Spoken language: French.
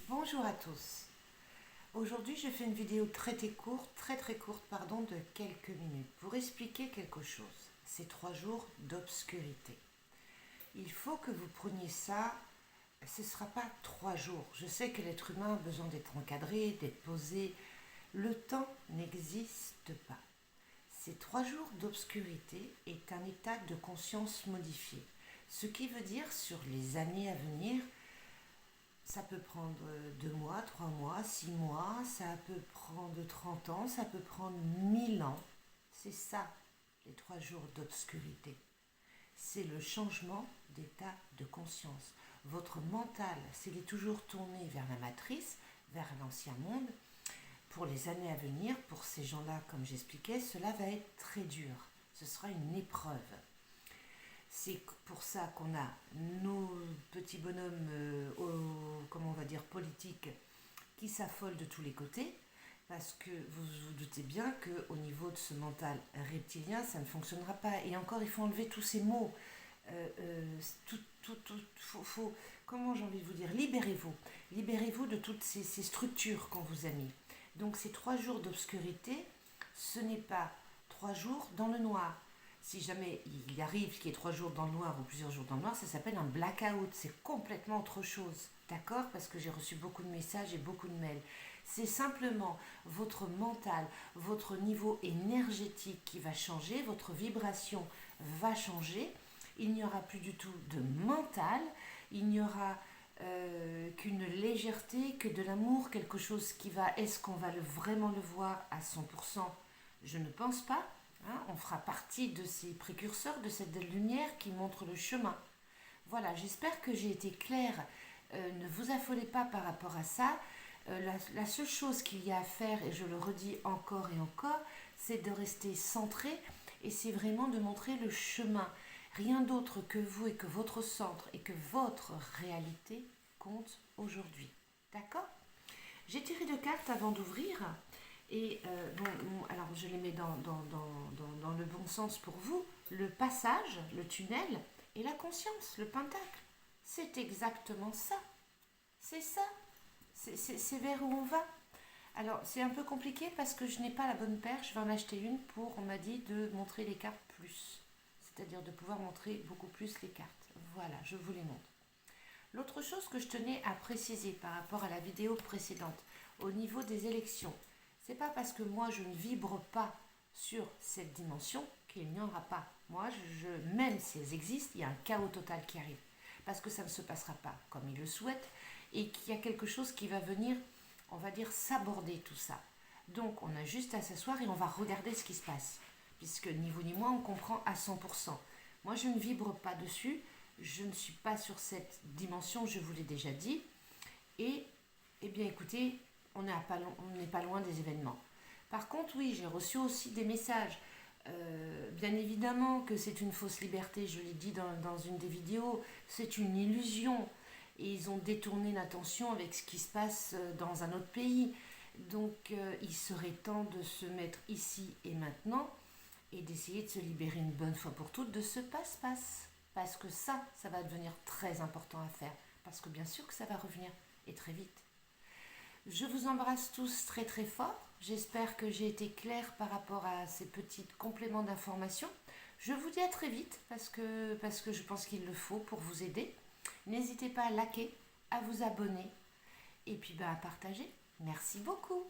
Bonjour à tous. Aujourd'hui, je fais une vidéo très courte, de quelques minutes pour expliquer quelque chose. Ces 3 jours d'obscurité. Il faut que vous preniez ça. Ce ne sera pas 3 jours. Je sais que l'être humain a besoin d'être encadré, d'être posé. Le temps n'existe pas. Ces 3 jours d'obscurité est un état de conscience modifié. Ce qui veut dire sur les années à venir, ça peut prendre 2 mois, 3 mois, 6 mois, ça peut prendre 30 ans, ça peut prendre 1000 ans. C'est ça, les 3 jours d'obscurité. C'est le changement d'état de conscience. Votre mental, s'il est toujours tourné vers la matrice, vers l'ancien monde, pour les années à venir, pour ces gens-là, comme j'expliquais, cela va être très dur. Ce sera une épreuve. C'est pour ça qu'on a nos petits bonhommes, comment on va dire, politiques, qui s'affolent de tous les côtés, parce que vous vous doutez bien qu'au niveau de ce mental reptilien, ça ne fonctionnera pas. Et encore, il faut enlever tous ces mots. Comment j'ai envie de vous dire, libérez-vous. Libérez-vous de toutes ces structures qu'on vous a mis. Donc ces 3 jours d'obscurité, ce n'est pas 3 jours dans le noir. Si jamais il arrive qu'il y ait 3 jours dans le noir ou plusieurs jours dans le noir, ça s'appelle un blackout. C'est complètement autre chose. D'accord? Parce que j'ai reçu beaucoup de messages et beaucoup de mails. C'est simplement votre mental, votre niveau énergétique qui va changer, votre vibration va changer. Il n'y aura plus du tout de mental, il n'y aura qu'une légèreté, que de l'amour, quelque chose qui va... Est-ce qu'on va vraiment le voir à 100%? Je ne pense pas. On fera partie de ces précurseurs, de cette lumière qui montre le chemin. Voilà, j'espère que j'ai été claire. Ne vous affolez pas par rapport à ça. La seule chose qu'il y a à faire, et je le redis encore et encore, c'est de rester centré et c'est vraiment de montrer le chemin. Rien d'autre que vous et que votre centre et que votre réalité compte aujourd'hui. D'accord? J'ai tiré 2 cartes avant d'ouvrir. Et alors je les mets dans le bon sens pour vous. Le passage, le tunnel et la conscience, le pentacle. C'est exactement ça. C'est ça. C'est vers où on va. Alors c'est un peu compliqué parce que je n'ai pas la bonne paire. Je vais en acheter une on m'a dit de montrer les cartes plus. C'est-à-dire de pouvoir montrer beaucoup plus les cartes. Voilà, je vous les montre. L'autre chose que je tenais à préciser par rapport à la vidéo précédente, au niveau des élections, c'est pas parce que moi je ne vibre pas sur cette dimension qu'il n'y en aura pas. Moi, même si elles existent, il y a un chaos total qui arrive. Parce que ça ne se passera pas comme ils le souhaitent et qu'il y a quelque chose qui va venir, on va dire, s'aborder tout ça. Donc, on a juste à s'asseoir et on va regarder ce qui se passe. Puisque ni vous ni moi, on comprend à 100%. Moi, je ne vibre pas dessus. Je ne suis pas sur cette dimension, je vous l'ai déjà dit. Et, eh bien, écoutez, on n'est pas loin des événements. Par contre, oui, j'ai reçu aussi des messages. Bien évidemment que c'est une fausse liberté, je l'ai dit dans une des vidéos, c'est une illusion. Et ils ont détourné l'attention avec ce qui se passe dans un autre pays. Donc, il serait temps de se mettre ici et maintenant et d'essayer de se libérer une bonne fois pour toutes de ce passe-passe. Parce que ça va devenir très important à faire. Parce que bien sûr que ça va revenir, et très vite. Je vous embrasse tous très fort. J'espère que j'ai été claire par rapport à ces petits compléments d'information. Je vous dis à très vite parce que je pense qu'il le faut pour vous aider. N'hésitez pas à liker, à vous abonner et puis à partager. Merci beaucoup.